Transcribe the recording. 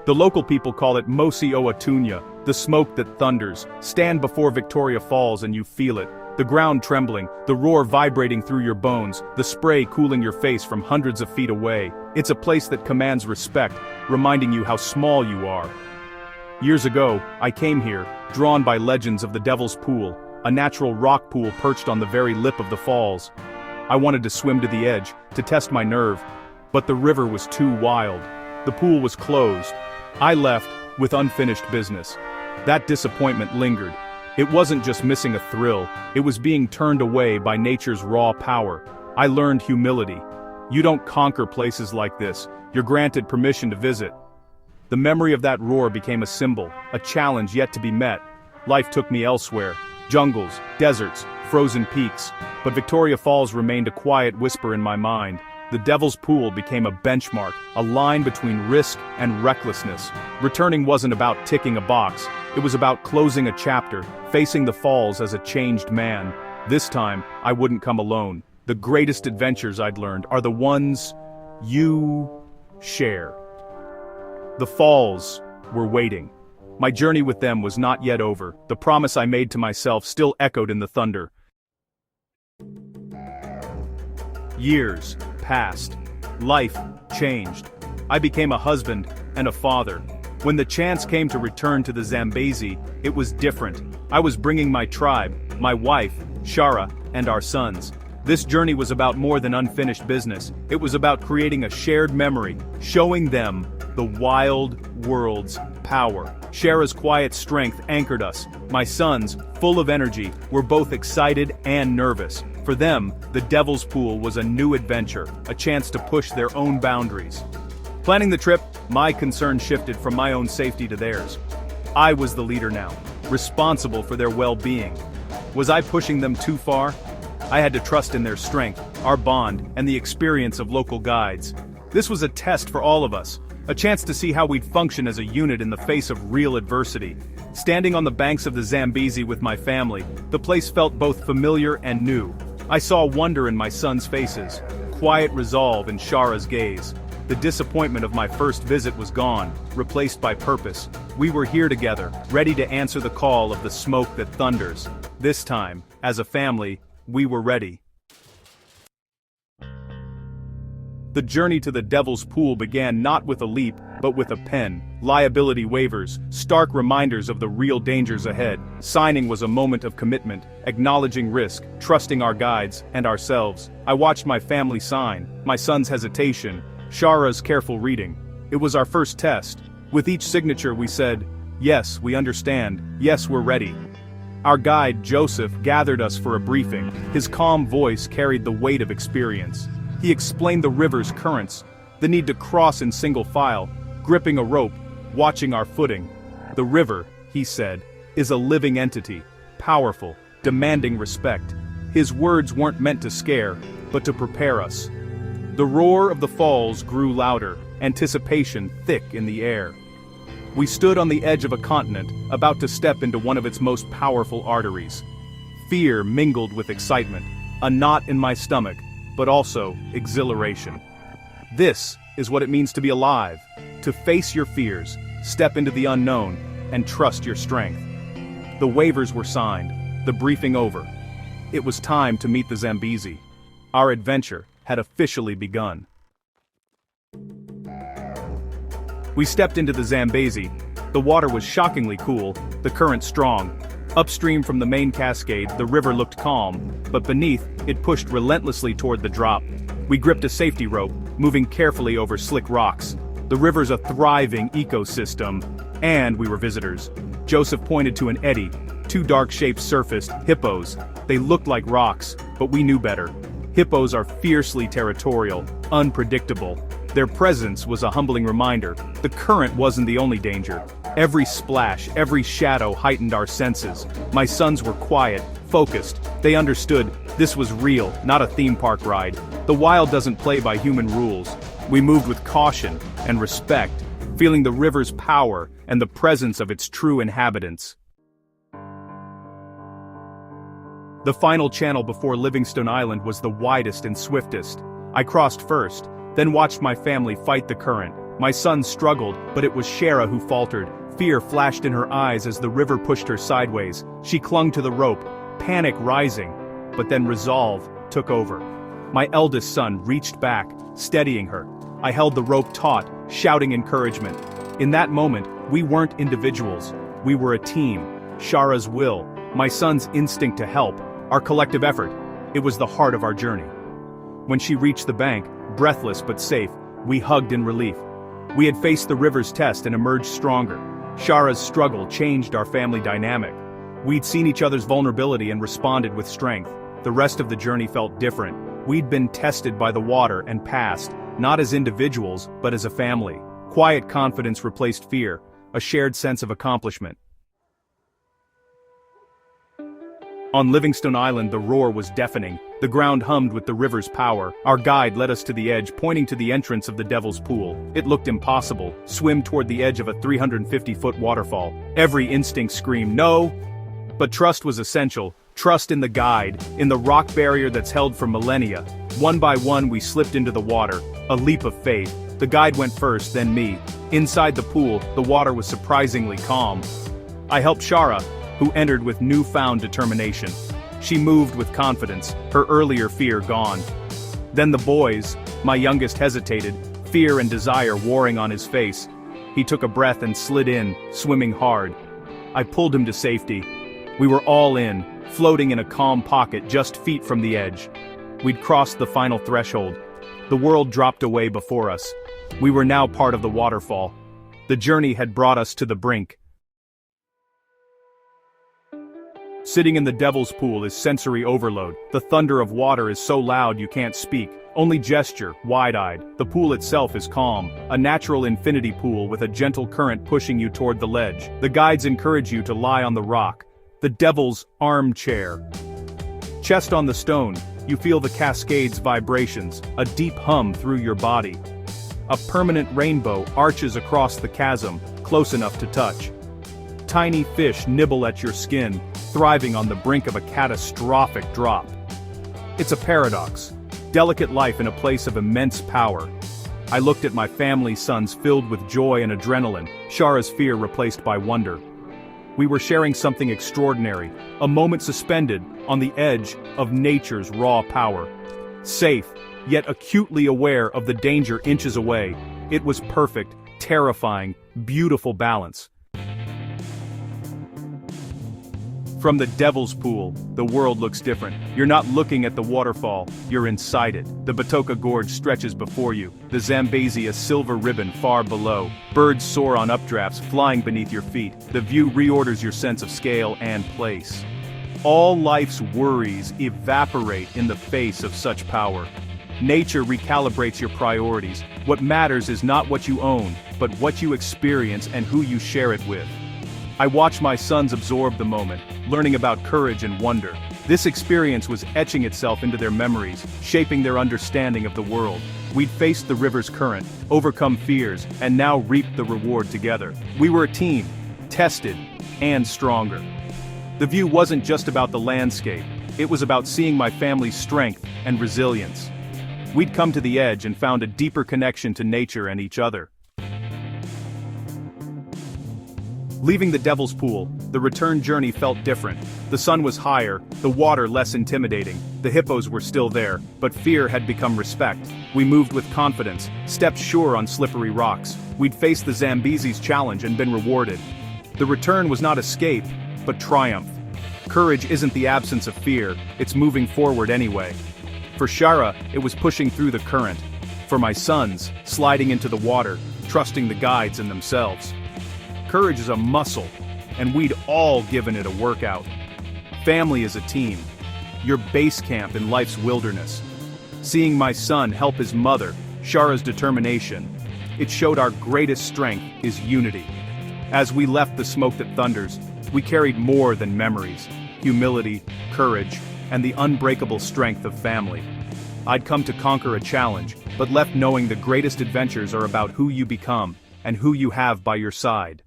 The local people call it Mosi Oatunya, the smoke that thunders. Stand before Victoria Falls and you feel it. The ground trembling, the roar vibrating through your bones, the spray cooling your face from hundreds of feet away. It's a place that commands respect, reminding you how small you are. Years ago, I came here, drawn by legends of the Devil's Pool, a natural rock pool perched on the very lip of the falls. I wanted to swim to the edge, to test my nerve, but the river was too wild. The pool was closed. I left, with unfinished business. That disappointment lingered. It wasn't just missing a thrill, it was being turned away by nature's raw power. I learned humility. You don't conquer places like this, you're granted permission to visit. The memory of that roar became a symbol, a challenge yet to be met. Life took me elsewhere. Jungles, deserts, frozen peaks. But Victoria Falls remained a quiet whisper in my mind. The Devil's Pool became a benchmark, a line between risk and recklessness. Returning wasn't about ticking a box, it was about closing a chapter, facing the falls as a changed man. This time, I wouldn't come alone. The greatest adventures I'd learned are the ones you share. The falls were waiting. My journey with them was not yet over. The promise I made to myself still echoed in the thunder. Years passed. Life changed. I became a husband and a father. When the chance came to return to the Zambezi, it was different. I was bringing my tribe, my wife, Shara, and our sons. This journey was about more than unfinished business. It was about creating a shared memory, showing them the wild world's power. Shara's quiet strength anchored us. My sons, full of energy, were both excited and nervous. For them, the Devil's Pool was a new adventure, a chance to push their own boundaries. Planning the trip, my concern shifted from my own safety to theirs. I was the leader now, responsible for their well-being. Was I pushing them too far? I had to trust in their strength, our bond, and the experience of local guides. This was a test for all of us, a chance to see how we'd function as a unit in the face of real adversity. Standing on the banks of the Zambezi with my family, the place felt both familiar and new. I saw wonder in my sons' faces, quiet resolve in Shara's gaze. The disappointment of my first visit was gone, replaced by purpose. We were here together, ready to answer the call of the smoke that thunders. This time, as a family, we were ready. The journey to the Devil's Pool began not with a leap, but with a pen. Liability waivers, stark reminders of the real dangers ahead. Signing was a moment of commitment, acknowledging risk, trusting our guides, and ourselves. I watched my family sign, my son's hesitation, Shara's careful reading. It was our first test. With each signature we said, yes, we understand, yes, we're ready. Our guide, Joseph, gathered us for a briefing. His calm voice carried the weight of experience. He explained the river's currents, the need to cross in single file, gripping a rope, watching our footing. The river, he said, is a living entity, powerful, demanding respect. His words weren't meant to scare, but to prepare us. The roar of the falls grew louder, anticipation thick in the air. We stood on the edge of a continent, about to step into one of its most powerful arteries. Fear mingled with excitement, a knot in my stomach, but also exhilaration. This is what it means to be alive, to face your fears, step into the unknown, and trust your strength. The waivers were signed, the briefing over. It was time to meet the Zambezi. Our adventure had officially begun. We stepped into the Zambezi. The water was shockingly cool, the current strong. Upstream from the main cascade, the river looked calm, but beneath, it pushed relentlessly toward the drop. We gripped a safety rope, moving carefully over slick rocks. The river's a thriving ecosystem, and we were visitors. Joseph pointed to an eddy. Two dark shapes surfaced, hippos. They looked like rocks, but we knew better. Hippos are fiercely territorial, unpredictable. Their presence was a humbling reminder. The current wasn't the only danger. Every splash, every shadow heightened our senses. My sons were quiet, focused. They understood this was real, not a theme park ride. The wild doesn't play by human rules. We moved with caution and respect, feeling the river's power and the presence of its true inhabitants. The final channel before Livingstone Island was the widest and swiftest. I crossed first, then watched my family fight the current, My son struggled, but it was Shara who faltered. Fear flashed in her eyes as the river pushed her sideways. She clung to the rope, panic rising, but then resolve took over. My eldest son reached back, steadying her. I held the rope taut, shouting encouragement. In that moment, we weren't individuals. We were a team. Shara's will, my son's instinct to help, our collective effort. It was the heart of our journey. When she reached the bank, breathless but safe, we hugged in relief. We had faced the river's test and emerged stronger. Shara's struggle changed our family dynamic. We'd seen each other's vulnerability and responded with strength. The rest of the journey felt different. We'd been tested by the water and passed, not as individuals, but as a family. Quiet confidence replaced fear, a shared sense of accomplishment. On Livingstone Island, the roar was deafening. The ground hummed with the river's power. Our guide led us to the edge, pointing to the entrance of the Devil's Pool. It looked impossible. Swim toward the edge of a 350-foot waterfall. Every instinct screamed, no! But trust was essential. Trust in the guide, in the rock barrier that's held for millennia. One by one we slipped into the water, a leap of faith. The guide went first, then me. Inside the pool, the water was surprisingly calm. I helped Shara, who entered with newfound determination. She moved with confidence, her earlier fear gone. Then the boys, my youngest hesitated, fear and desire warring on his face. He took a breath and slid in, swimming hard. I pulled him to safety. We were all in, floating in a calm pocket just feet from the edge. We'd crossed the final threshold. The world dropped away before us. We were now part of the waterfall. The journey had brought us to the brink. Sitting in the Devil's Pool is sensory overload. The thunder of water is so loud you can't speak, only gesture, wide-eyed. The pool itself is calm, a natural infinity pool with a gentle current pushing you toward the ledge. The guides encourage you to lie on the rock, the Devil's armchair. Chest on the stone, you feel the cascade's vibrations, a deep hum through your body. A permanent rainbow arches across the chasm, close enough to touch. Tiny fish nibble at your skin, thriving on the brink of a catastrophic drop. It's a paradox. Delicate life in a place of immense power. I looked at my family's sons filled with joy and adrenaline, Shara's fear replaced by wonder. We were sharing something extraordinary, a moment suspended on the edge of nature's raw power. Safe, yet acutely aware of the danger inches away. It was perfect, terrifying, beautiful balance. From the Devil's Pool, the world looks different. You're not looking at the waterfall, you're inside it. The Batoka Gorge stretches before you, the Zambezi a silver ribbon far below. Birds soar on updrafts, flying beneath your feet. The view reorders your sense of scale and place. All life's worries evaporate in the face of such power. Nature recalibrates your priorities. What matters is not what you own, but what you experience and who you share it with. I watch my sons absorb the moment, learning about courage and wonder. This experience was etching itself into their memories, shaping their understanding of the world. We'd faced the river's current, overcome fears, and now reaped the reward together. We were a team, tested, and stronger. The view wasn't just about the landscape, it was about seeing my family's strength and resilience. We'd come to the edge and found a deeper connection to nature and each other. Leaving the Devil's Pool, the return journey felt different. The sun was higher, the water less intimidating, the hippos were still there, but fear had become respect. We moved with confidence, stepped sure on slippery rocks. We'd faced the Zambezi's challenge and been rewarded. The return was not escape, but triumph. Courage isn't the absence of fear, it's moving forward anyway. For Shara, it was pushing through the current. For my sons, sliding into the water, trusting the guides and themselves. Courage is a muscle, and we'd all given it a workout. Family is a team, your base camp in life's wilderness. Seeing my son help his mother, Shara's determination, it showed our greatest strength is unity. As we left the smoke that thunders, we carried more than memories, humility, courage, and the unbreakable strength of family. I'd come to conquer a challenge, but left knowing the greatest adventures are about who you become and who you have by your side.